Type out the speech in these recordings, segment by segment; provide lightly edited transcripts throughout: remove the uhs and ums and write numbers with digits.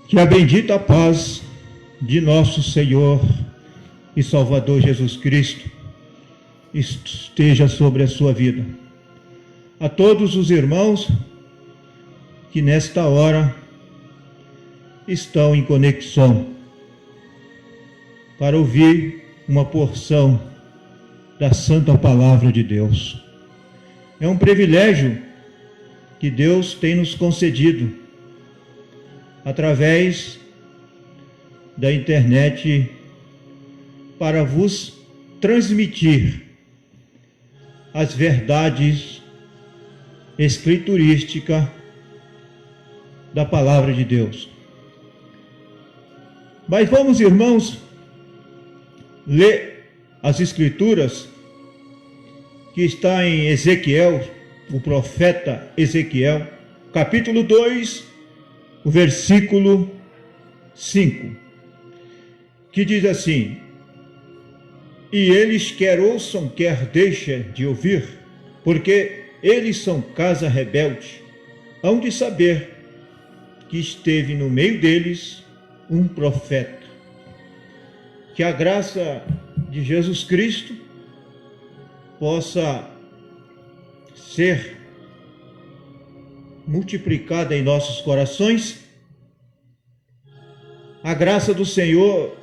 Que a bendita paz de nosso Senhor e Salvador Jesus Cristo esteja sobre a sua vida. A todos os irmãos que nesta hora estão em conexão para ouvir uma porção da Santa Palavra de Deus. É um privilégio que Deus tem nos concedido através da internet para vos transmitir as verdades escriturísticas da Palavra de Deus. Mas vamos, irmãos, ler as Escrituras que está em Ezequiel, o profeta Ezequiel, capítulo 2, o versículo 5, que diz assim: E eles quer ouçam, quer deixem de ouvir, porque eles são casa rebelde, hão de saber que esteve no meio deles um profeta. Que a graça de Jesus Cristo possa ser multiplicada em nossos corações. A graça do Senhor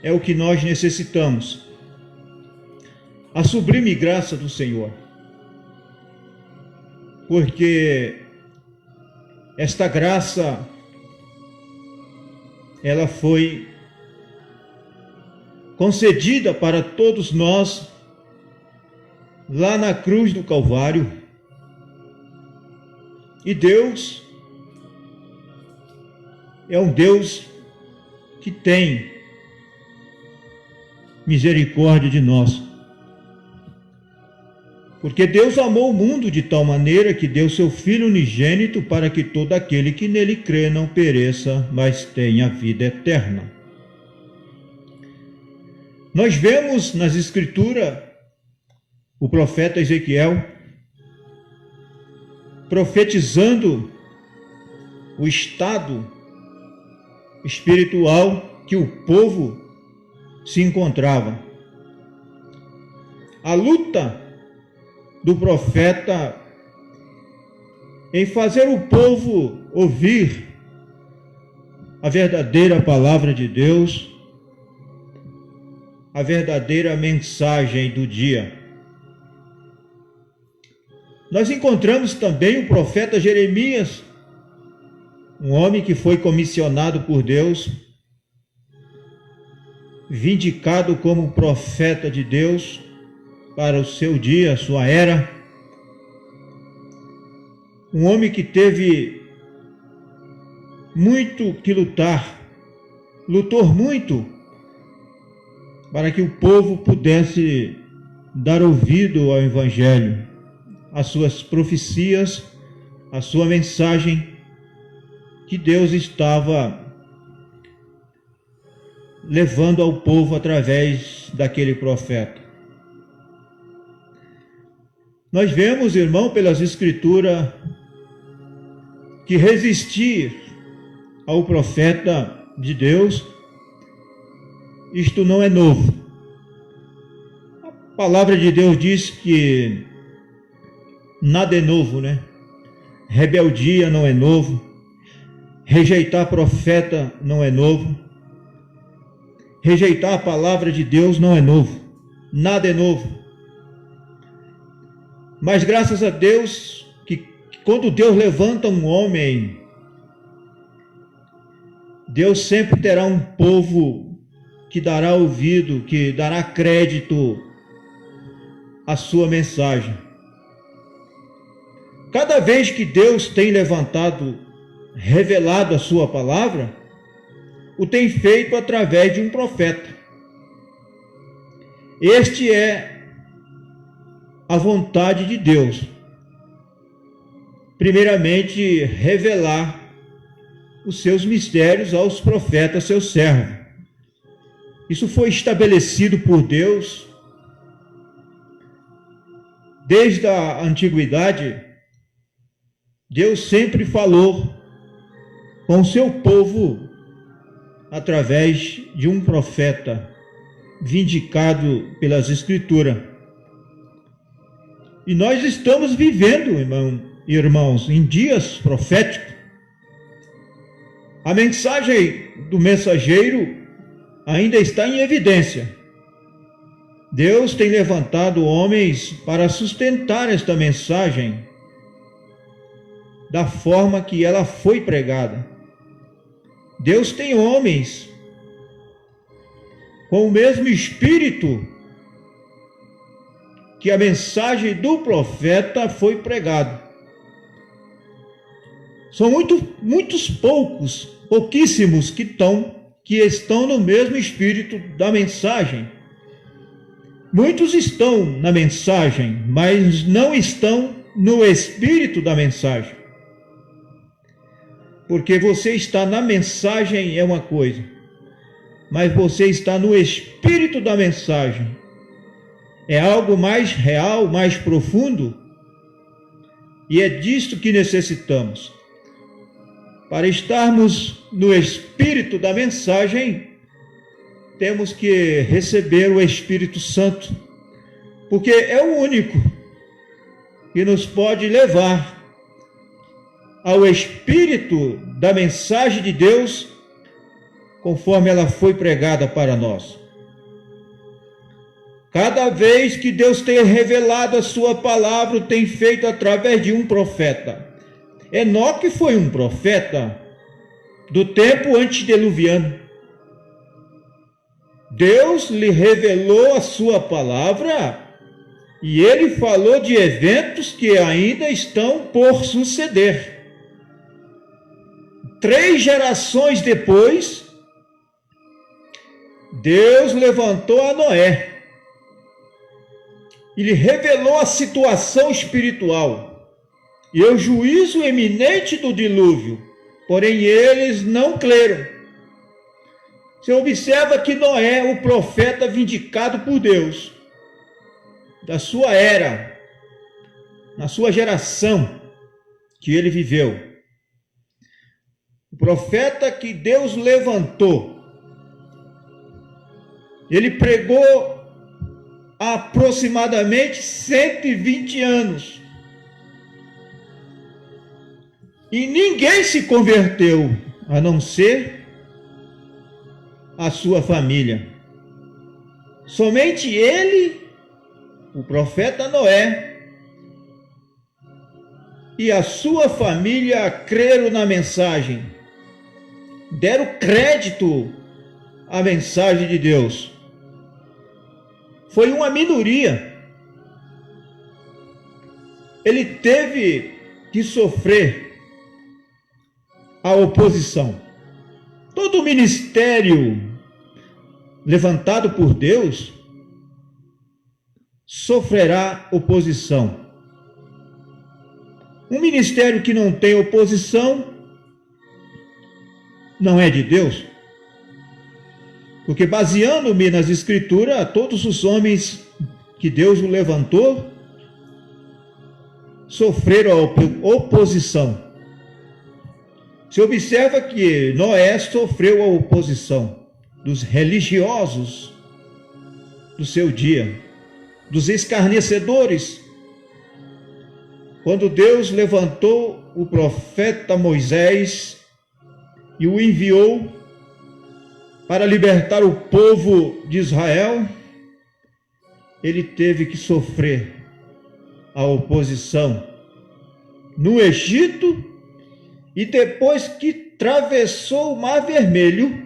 é o que nós necessitamos. A sublime graça do Senhor. Porque esta graça, ela foi concedida para todos nós lá na cruz do Calvário. E Deus é um Deus que tem misericórdia de nós. Porque Deus amou o mundo de tal maneira que deu seu Filho unigênito para que todo aquele que nele crê não pereça, mas tenha vida eterna. Nós vemos nas Escrituras o profeta Ezequiel profetizando o estado espiritual que o povo se encontrava. A luta do profeta em fazer o povo ouvir a verdadeira palavra de Deus, a verdadeira mensagem do dia. Nós encontramos também o profeta Jeremias, um homem que foi comissionado por Deus, vindicado como profeta de Deus para o seu dia, a sua era. Um homem que teve muito que lutar, lutou muito para que o povo pudesse dar ouvido ao Evangelho, às suas profecias, à sua mensagem que Deus estava levando ao povo através daquele profeta. Nós vemos, irmão, pelas Escrituras, que resistir ao profeta de Deus, isto não é novo. A palavra de Deus diz que nada é novo, né? Rebeldia não é novo. Rejeitar profeta não é novo. Rejeitar a palavra de Deus não é novo. Nada é novo. Mas graças a Deus, que quando Deus levanta um homem, Deus sempre terá um povo que dará ouvido, que dará crédito à sua mensagem. Cada vez que Deus tem levantado, revelado a sua palavra, o tem feito através de um profeta. Este é a vontade de Deus. Primeiramente, revelar os seus mistérios aos profetas, seus servos. Isso foi estabelecido por Deus desde a antiguidade. Deus sempre falou com o seu povo através de um profeta vindicado pelas Escrituras. E nós estamos vivendo, irmãos, em dias proféticos. A mensagem do mensageiro ainda está em evidência. Deus tem levantado homens para sustentar esta mensagem da forma que ela foi pregada. Deus tem homens com o mesmo espírito que a mensagem do profeta foi pregada. São pouquíssimos que estão no mesmo espírito da mensagem. Muitos estão na mensagem, mas não estão no espírito da mensagem. Porque você está na mensagem é uma coisa, mas você está no espírito da mensagem. É algo mais real, mais profundo, e é disto que necessitamos. Para estarmos no espírito da mensagem, temos que receber o Espírito Santo, porque é o único que nos pode levar ao espírito da mensagem de Deus, conforme ela foi pregada para nós. Cada vez que Deus tem revelado a sua palavra, tem feito através de um profeta. Enoque foi um profeta do tempo antediluviano. Deus lhe revelou a sua palavra e ele falou de eventos que ainda estão por suceder. 3 gerações depois, Deus levantou a Noé e lhe revelou a situação espiritual e o juízo eminente do dilúvio, porém eles não creram. Você observa que Noé, o profeta vindicado por Deus, da sua era, na sua geração que ele viveu, o profeta que Deus levantou, ele pregou há aproximadamente 120 anos. E ninguém se converteu, a não ser a sua família. Somente ele, o profeta Noé, e a sua família creram na mensagem, deram crédito à mensagem de Deus. Foi uma minoria. Ele teve que sofrer a oposição. Todo ministério levantado por Deus sofrerá oposição. Um ministério que não tem oposição não é de Deus. Porque baseando-me nas Escrituras, todos os homens que Deus o levantou sofreram a oposição. Se observa que Noé sofreu a oposição dos religiosos do seu dia, dos escarnecedores. Quando Deus levantou o profeta Moisés e o enviou para libertar o povo de Israel, ele teve que sofrer a oposição no Egito, e depois que atravessou o Mar Vermelho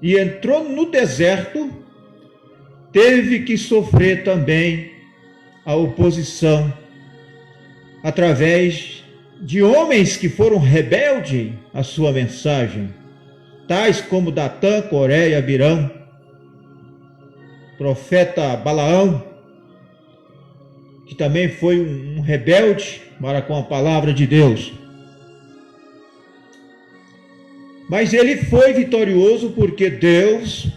e entrou no deserto, teve que sofrer também a oposição através de homens que foram rebeldes à sua mensagem, tais como Datã, Coré e Abirão, profeta Balaão, que também foi um rebelde para com a palavra de Deus. Mas ele foi vitorioso porque Deus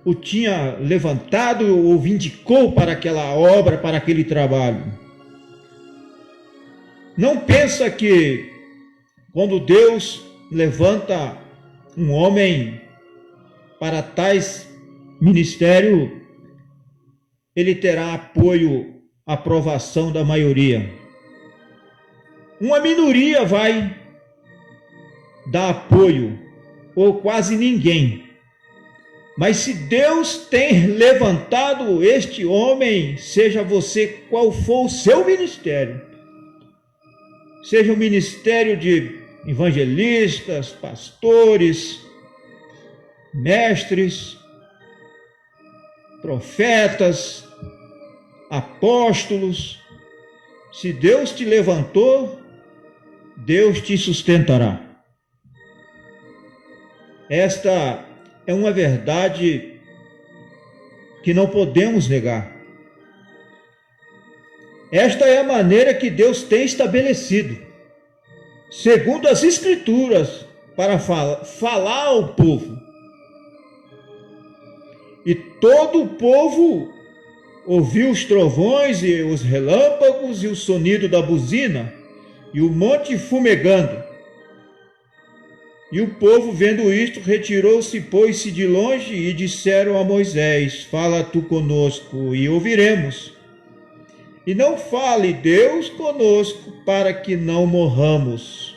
o tinha levantado, o vindicou para aquela obra, para aquele trabalho. Não pensa que quando Deus levanta um homem para tais ministério, ele terá apoio, aprovação da maioria. Uma minoria vai dar apoio, ou quase ninguém. Mas se Deus tem levantado este homem, seja você qual for o seu ministério, seja o ministério de evangelistas, pastores, mestres, profetas, apóstolos, se Deus te levantou, Deus te sustentará. Esta é uma verdade que não podemos negar. Esta é a maneira que Deus tem estabelecido, segundo as Escrituras, para falar ao povo. E todo o povo ouviu os trovões e os relâmpagos e o sonido da buzina e o monte fumegando. E o povo, vendo isto, retirou-se, pôs-se de longe e disseram a Moisés: fala tu conosco e ouviremos. E não fale Deus conosco para que não morramos.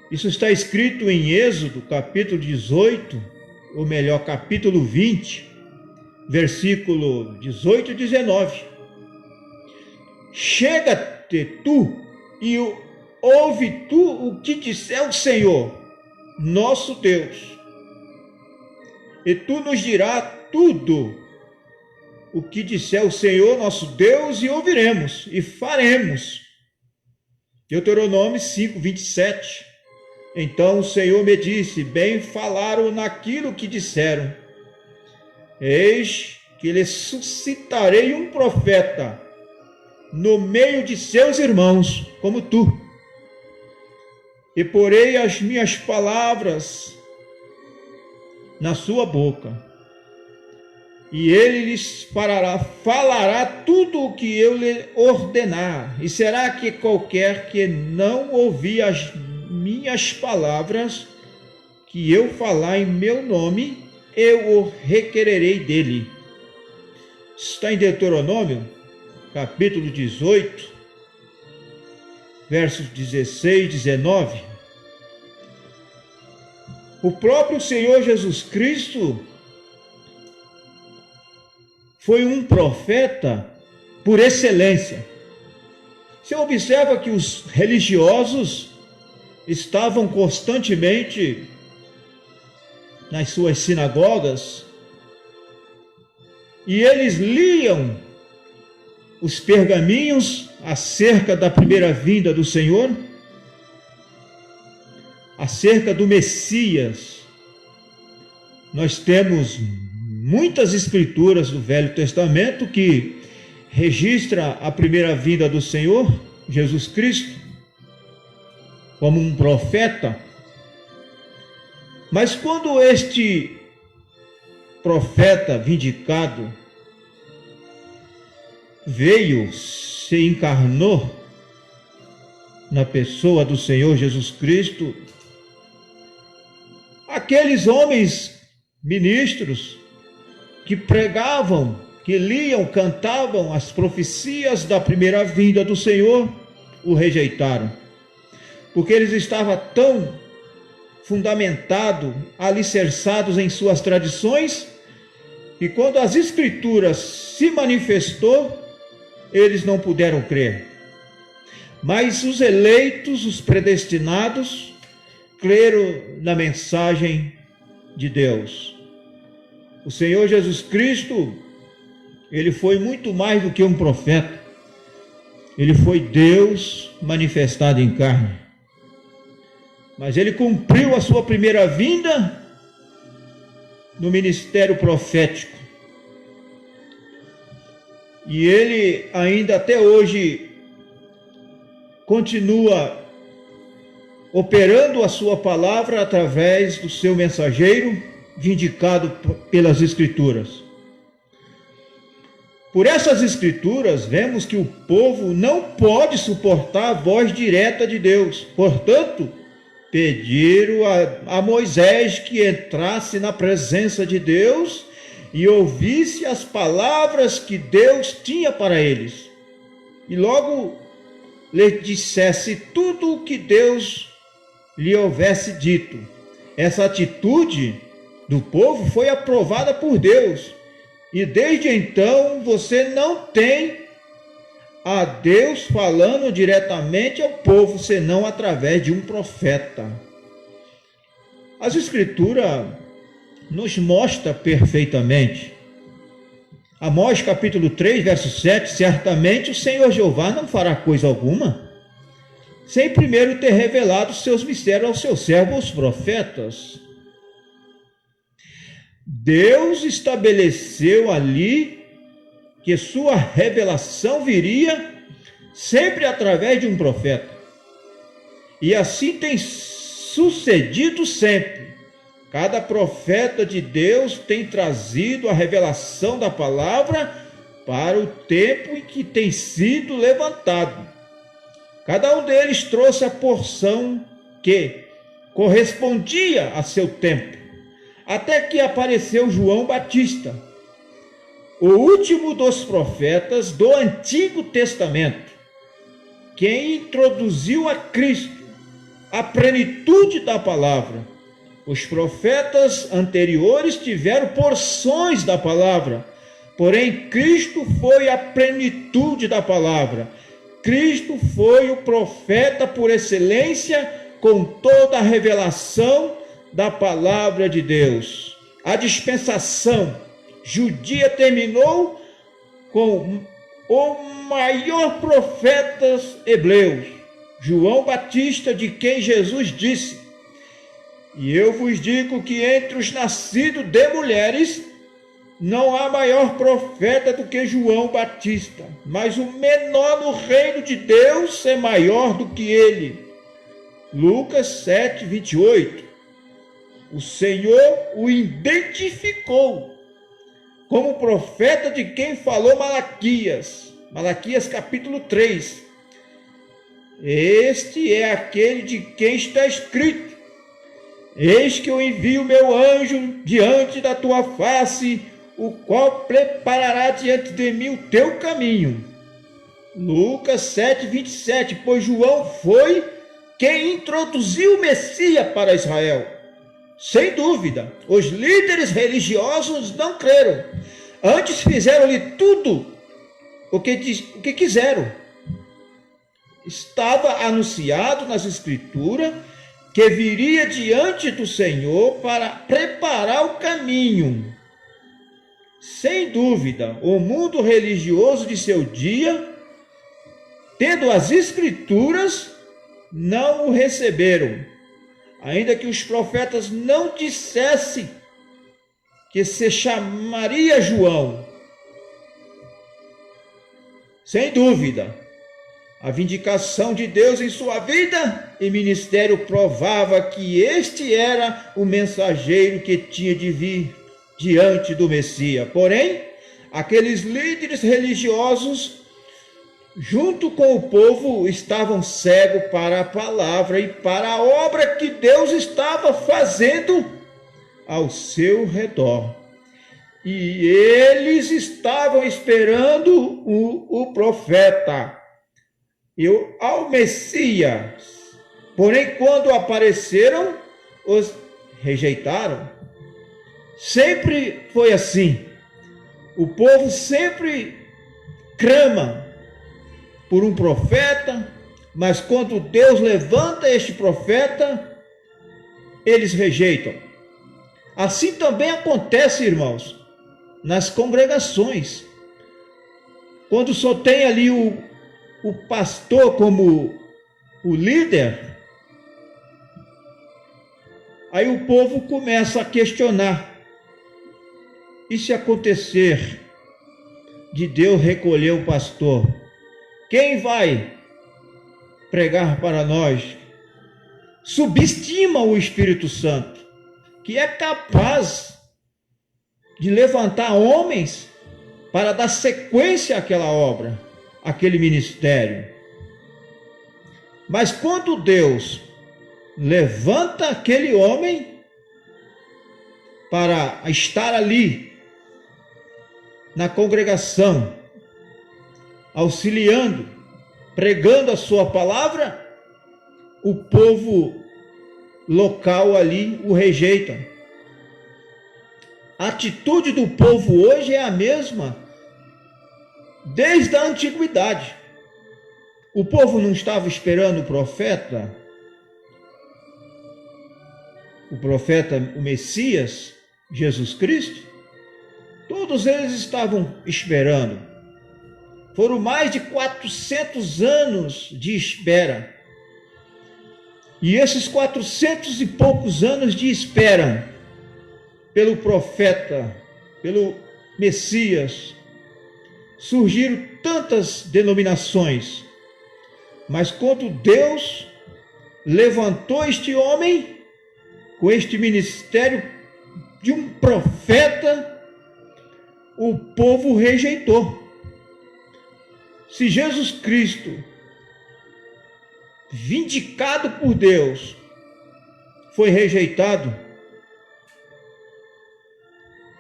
Isso está escrito em Êxodo, capítulo 18, ou melhor, capítulo 20, versículo 18 e 19. Chega-te tu e ouve tu o que disser o Senhor, nosso Deus, e tu nos dirás tudo o que disser o Senhor, nosso Deus, e ouviremos, e faremos. Deuteronômio 5, 27. Então o Senhor me disse: bem falaram naquilo que disseram. Eis que lhes suscitarei um profeta no meio de seus irmãos, como tu. E porei as minhas palavras na sua boca. E ele lhes falará tudo o que eu lhe ordenar. E será que qualquer que não ouvir as minhas palavras, que eu falar em meu nome, eu o requererei dele. Está em Deuteronômio, capítulo 18, versos 16 e 19. O próprio Senhor Jesus Cristo foi um profeta por excelência. Você observa que os religiosos estavam constantemente nas suas sinagogas e eles liam os pergaminhos acerca da primeira vinda do Senhor, acerca do Messias. Nós temos muitas escrituras do Velho Testamento que registra a primeira vinda do Senhor, Jesus Cristo, como um profeta. Mas quando este profeta vindicado veio, se encarnou na pessoa do Senhor Jesus Cristo, aqueles homens ministros que pregavam, que liam, cantavam as profecias da primeira vinda do Senhor, o rejeitaram, porque eles estavam tão fundamentados, alicerçados em suas tradições, e quando as Escrituras se manifestou, eles não puderam crer. Mas os eleitos, os predestinados, creram na mensagem de Deus. O Senhor Jesus Cristo, ele foi muito mais do que um profeta. Ele foi Deus manifestado em carne. Mas ele cumpriu a sua primeira vinda no ministério profético. E ele ainda até hoje continua operando a sua palavra através do seu mensageiro, vindicado pelas Escrituras. Por essas Escrituras, vemos que o povo não pode suportar a voz direta de Deus. Portanto, pediram a Moisés que entrasse na presença de Deus e ouvisse as palavras que Deus tinha para eles. E logo lhe dissesse tudo o que Deus lhe houvesse dito. Essa atitude do povo foi aprovada por Deus. E desde então você não tem a Deus falando diretamente ao povo, senão através de um profeta. As Escrituras nos mostram perfeitamente. Amós capítulo 3, verso 7, certamente o Senhor Jeová não fará coisa alguma, sem primeiro ter revelado seus mistérios aos seus servos, os profetas. Deus estabeleceu ali que sua revelação viria sempre através de um profeta. E assim tem sucedido sempre. Cada profeta de Deus tem trazido a revelação da palavra para o tempo em que tem sido levantado. Cada um deles trouxe a porção que correspondia a seu tempo, até que apareceu João Batista, o último dos profetas do Antigo Testamento, quem introduziu a Cristo, a plenitude da palavra. Os profetas anteriores tiveram porções da palavra, porém Cristo foi a plenitude da palavra. Cristo foi o profeta por excelência, com toda a revelação da palavra de Deus. A dispensação judia terminou com o maior profeta hebreu, João Batista, de quem Jesus disse: e eu vos digo que entre os nascidos de mulheres não há maior profeta do que João Batista, mas o menor no reino de Deus é maior do que ele. Lucas 7, 28. O Senhor o identificou como profeta de quem falou Malaquias. Malaquias capítulo 3. Este é aquele de quem está escrito: eis que eu envio meu anjo diante da tua face, o qual preparará diante de mim o teu caminho. Lucas 7, 27. Pois João foi quem introduziu o Messias para Israel. Sem dúvida, os líderes religiosos não creram. Antes fizeram-lhe tudo o que quiseram. Estava anunciado nas Escrituras que viria diante do Senhor para preparar o caminho. Sem dúvida, o mundo religioso de seu dia, tendo as Escrituras, não o receberam, ainda que os profetas não dissessem que se chamaria João. Sem dúvida, a vindicação de Deus em sua vida e ministério provava que este era o mensageiro que tinha de vir diante do Messias. Porém, aqueles líderes religiosos, junto com o povo, estavam cegos para a palavra e para a obra que Deus estava fazendo ao seu redor. E eles estavam esperando o profeta e ao Messias. Porém, quando apareceram, os rejeitaram. Sempre foi assim. O povo sempre clama por um profeta, mas quando Deus levanta este profeta, eles rejeitam. Assim também acontece, irmãos, nas congregações. Quando só tem ali o pastor como o líder, aí o povo começa a questionar: e se acontecer de Deus recolher o pastor, quem vai pregar para nós? Subestima o Espírito Santo, que é capaz de levantar homens para dar sequência àquela obra, àquele ministério. Mas quando Deus levanta aquele homem para estar ali na congregação, auxiliando, pregando a sua palavra, o povo local ali o rejeita. A atitude do povo hoje é a mesma desde a antiguidade. O povo não estava esperando o profeta, o Messias, Jesus Cristo? Todos eles estavam esperando. Foram mais de 400 anos de espera. E esses 400 e poucos anos de espera pelo profeta, pelo Messias, surgiram tantas denominações. Mas quando Deus levantou este homem com este ministério de um profeta, o povo rejeitou. Se Jesus Cristo, vindicado por Deus, foi rejeitado,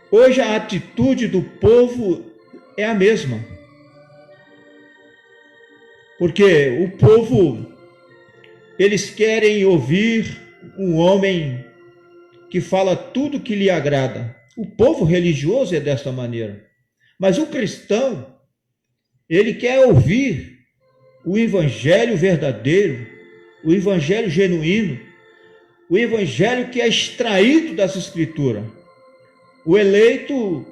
hoje a atitude do povo é a mesma. Porque o povo, eles querem ouvir um homem que fala tudo que lhe agrada. O povo religioso é desta maneira. Mas o cristão, ele quer ouvir o evangelho verdadeiro, o evangelho genuíno, o evangelho que é extraído das Escrituras. O eleito,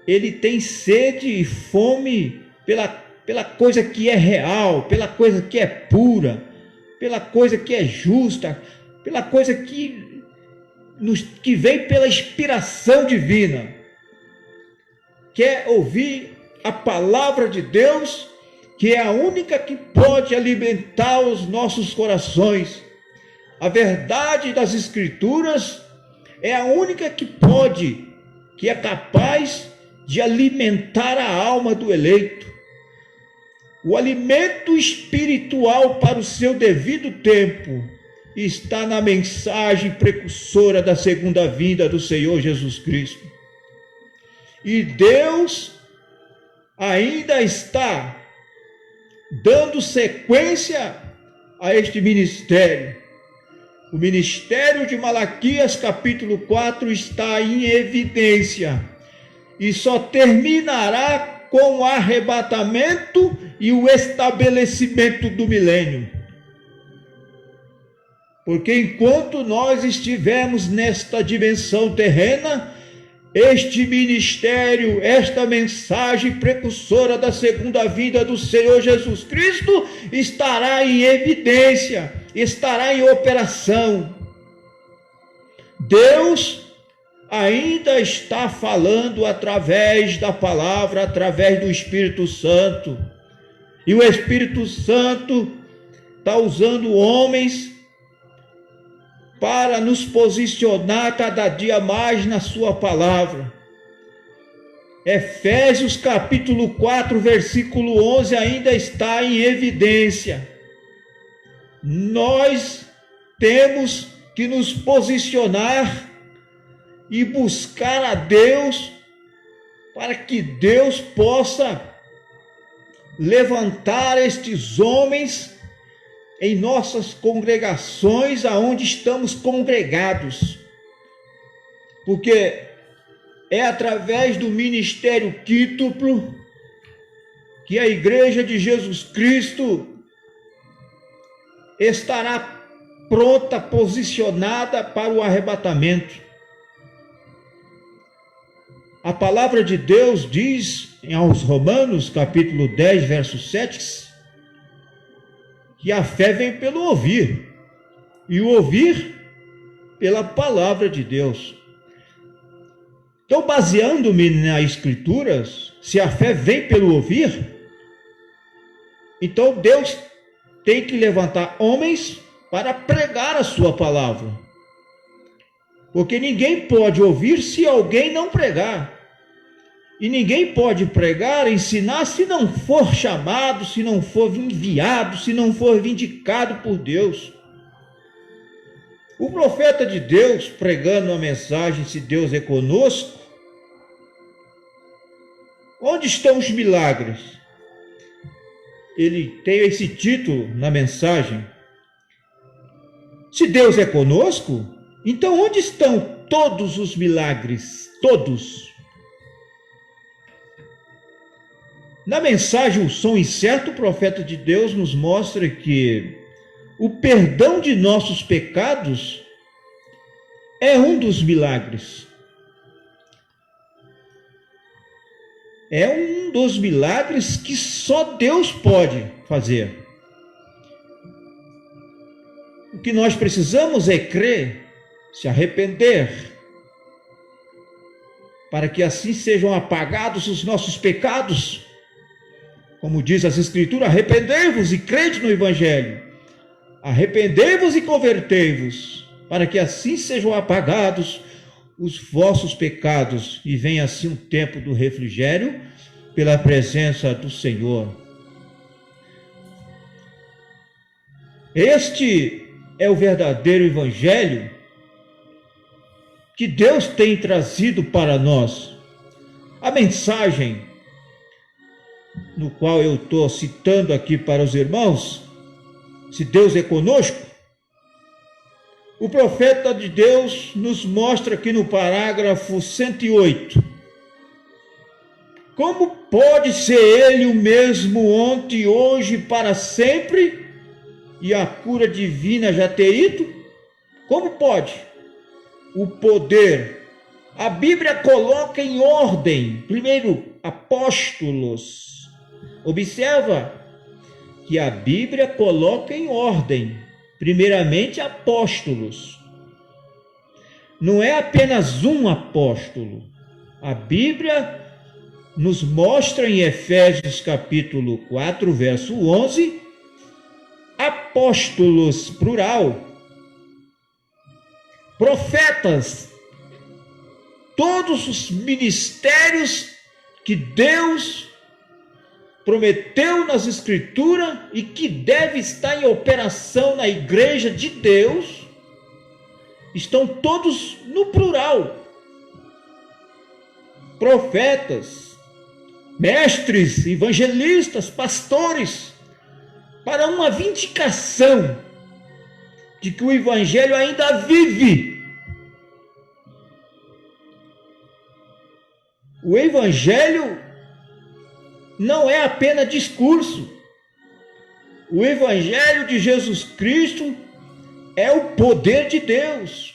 ele tem sede e fome pela coisa que é real, pela coisa que é pura, pela coisa que é justa, pela coisa que vem pela inspiração divina. Quer ouvir a palavra de Deus, que é a única que pode alimentar os nossos corações. A verdade das Escrituras é a única que é capaz de alimentar a alma do eleito. O alimento espiritual para o seu devido tempo está na mensagem precursora da segunda vinda do Senhor Jesus Cristo. E Deus ainda está dando sequência a este ministério. O ministério de Malaquias, capítulo 4, está em evidência e só terminará com o arrebatamento e o estabelecimento do milênio. Porque enquanto nós estivermos nesta dimensão terrena, este ministério, esta mensagem precursora da segunda vinda do Senhor Jesus Cristo estará em evidência, estará em operação. Deus ainda está falando através da palavra, através do Espírito Santo. E o Espírito Santo está usando homens para nos posicionar cada dia mais na sua palavra. Efésios capítulo 4, versículo 11 ainda está em evidência. Nós temos que nos posicionar e buscar a Deus para que Deus possa levantar estes homens em nossas congregações, aonde estamos congregados, porque é através do ministério quíntuplo que a Igreja de Jesus Cristo estará pronta, posicionada para o arrebatamento. A palavra de Deus diz aos Romanos, capítulo 10, verso 7, que a fé vem pelo ouvir, e o ouvir pela palavra de Deus. Então, baseando-me nas Escrituras, se a fé vem pelo ouvir, então Deus tem que levantar homens para pregar a sua palavra. Porque ninguém pode ouvir se alguém não pregar. E ninguém pode pregar, ensinar, se não for chamado, se não for enviado, se não for vindicado por Deus. O profeta de Deus, pregando a mensagem, se Deus é conosco, onde estão os milagres? Ele tem esse título na mensagem. Se Deus é conosco, então onde estão todos os milagres? Todos. Na mensagem O Som Incerto, o profeta de Deus nos mostra que o perdão de nossos pecados é um dos milagres. É um dos milagres que só Deus pode fazer. O que nós precisamos é crer, se arrepender, para que assim sejam apagados os nossos pecados. Como diz as Escrituras, arrependei-vos e crede no Evangelho. Arrependei-vos e convertei-vos, para que assim sejam apagados os vossos pecados e venha assim um tempo do refrigério pela presença do Senhor. Este é o verdadeiro Evangelho que Deus tem trazido para nós. A mensagem no qual eu estou citando aqui para os irmãos, se Deus é conosco, o profeta de Deus nos mostra aqui no parágrafo 108. Como pode ser Ele o mesmo ontem, hoje, para sempre, e a cura divina já ter ido? Como pode? O poder. A Bíblia coloca em ordem, primeiro, apóstolos. Observa que a Bíblia coloca em ordem, primeiramente, apóstolos. Não é apenas um apóstolo. A Bíblia nos mostra em Efésios capítulo 4, verso 11, apóstolos, plural, profetas, todos os ministérios que Deus prometeu nas Escrituras e que deve estar em operação na igreja de Deus, estão todos no plural. Profetas, mestres, evangelistas, pastores, para uma vindicação de que o Evangelho ainda vive. O Evangelho não é apenas discurso. O Evangelho de Jesus Cristo é o poder de Deus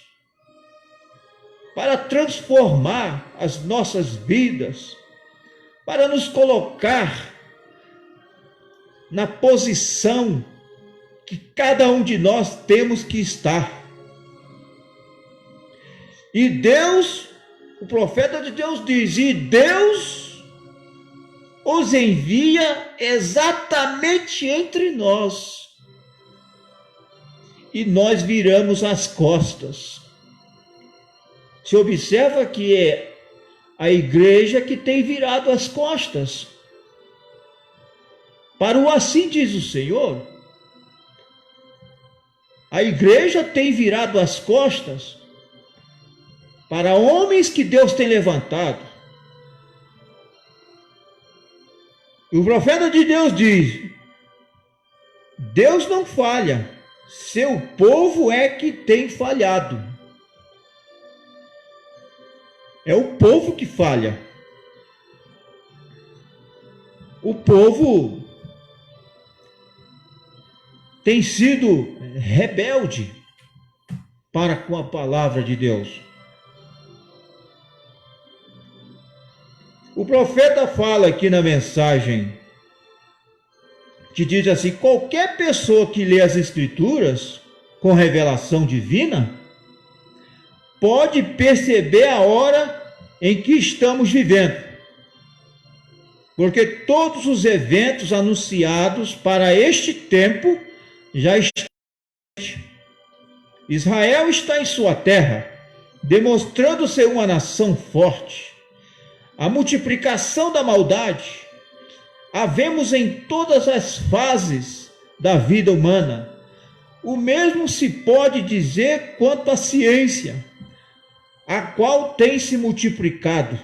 para transformar as nossas vidas, para nos colocar na posição que cada um de nós temos que estar. E Deus, o profeta de Deus diz, e Deus os envia exatamente entre nós. E nós viramos as costas. Se observa que é a igreja que tem virado as costas para o assim diz o Senhor. A igreja tem virado as costas para homens que Deus tem levantado. E o profeta de Deus diz, Deus não falha, seu povo é que tem falhado. É o povo que falha. O povo tem sido rebelde para com a palavra de Deus. O profeta fala aqui na mensagem, que diz assim, qualquer pessoa que lê as Escrituras com revelação divina, pode perceber a hora em que estamos vivendo. Porque todos os eventos anunciados para este tempo já estão. Israel está em sua terra, demonstrando ser uma nação forte. A multiplicação da maldade a vemos em todas as fases da vida humana. O mesmo se pode dizer quanto à ciência, a qual tem se multiplicado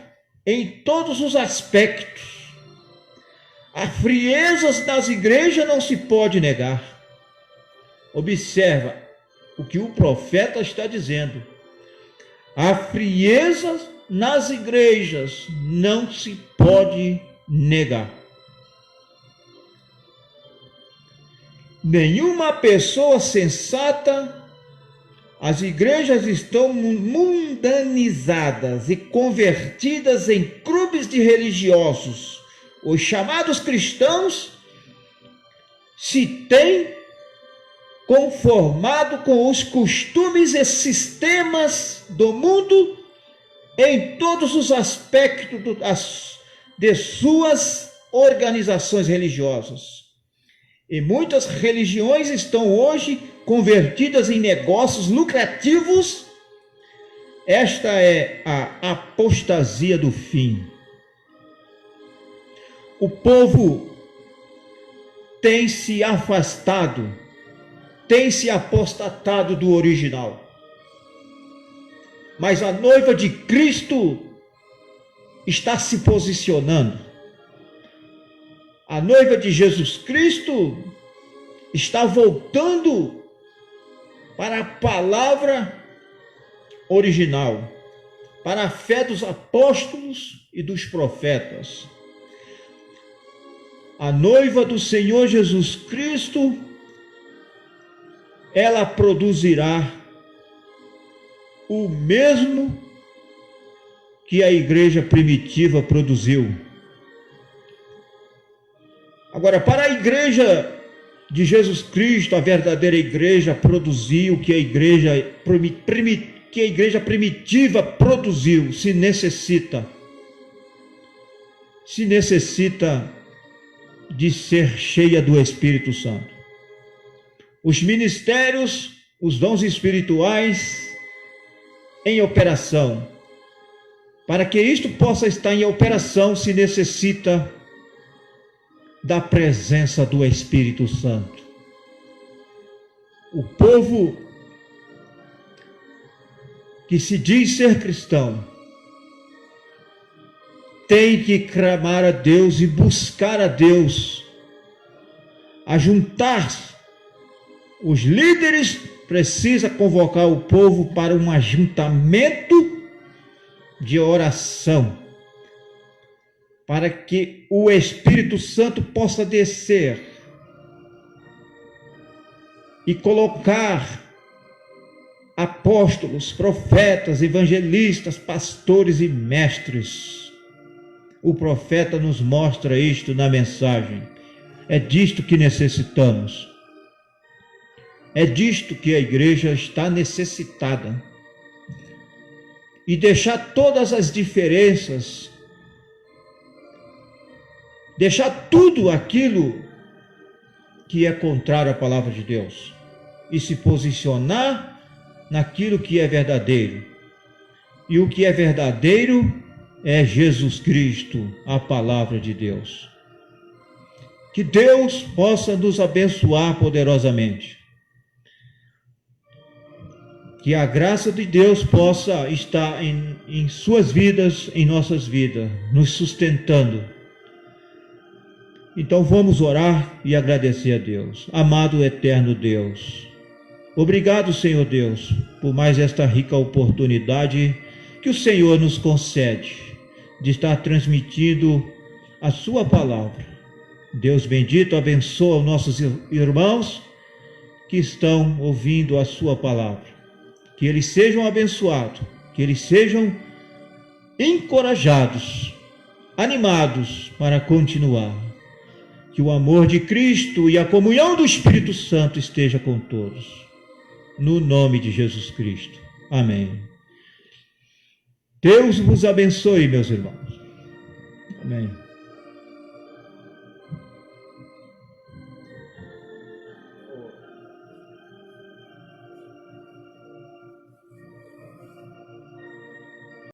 em todos os aspectos. A frieza das igrejas não se pode negar. Observa o que o profeta está dizendo. A frieza nas igrejas não se pode negar. Nenhuma pessoa sensata. As igrejas estão mundanizadas e convertidas em clubes de religiosos. Os chamados cristãos se têm conformado com os costumes e sistemas do mundo em todos os aspectos de suas organizações religiosas. E muitas religiões estão hoje convertidas em negócios lucrativos. Esta é a apostasia do fim. O povo tem se afastado, tem se apostatado do original. Mas a noiva de Cristo está se posicionando. A noiva de Jesus Cristo está voltando para a palavra original, para a fé dos apóstolos e dos profetas. A noiva do Senhor Jesus Cristo, ela produzirá o mesmo que a igreja primitiva produziu. Agora, para a igreja de Jesus Cristo, a verdadeira igreja, produzir o que a igreja primitiva produziu, se necessita de ser cheia do Espírito Santo. Os ministérios, os dons espirituais em operação. Para que isto possa estar em operação, se necessita da presença do Espírito Santo. O povo que se diz ser cristão tem que clamar a Deus e buscar a Deus, ajuntar-se. Os líderes precisam convocar o povo para um ajuntamento de oração, para que o Espírito Santo possa descer e colocar apóstolos, profetas, evangelistas, pastores e mestres. O profeta nos mostra isto na mensagem. É disto que necessitamos. É disto que a igreja está necessitada. E deixar todas as diferenças, deixar tudo aquilo que é contrário à palavra de Deus e se posicionar naquilo que é verdadeiro. E o que é verdadeiro é Jesus Cristo, a palavra de Deus. Que Deus possa nos abençoar poderosamente. Que a graça de Deus possa estar em suas vidas, em nossas vidas, nos sustentando. Então vamos orar e agradecer a Deus. Amado eterno Deus, obrigado, Senhor Deus, por mais esta rica oportunidade que o Senhor nos concede de estar transmitindo a sua palavra. Deus bendito, abençoa os nossos irmãos que estão ouvindo a sua palavra. Que eles sejam abençoados, que eles sejam encorajados, animados para continuar. Que o amor de Cristo e a comunhão do Espírito Santo esteja com todos. No nome de Jesus Cristo. Amém. Deus vos abençoe, meus irmãos. Amém.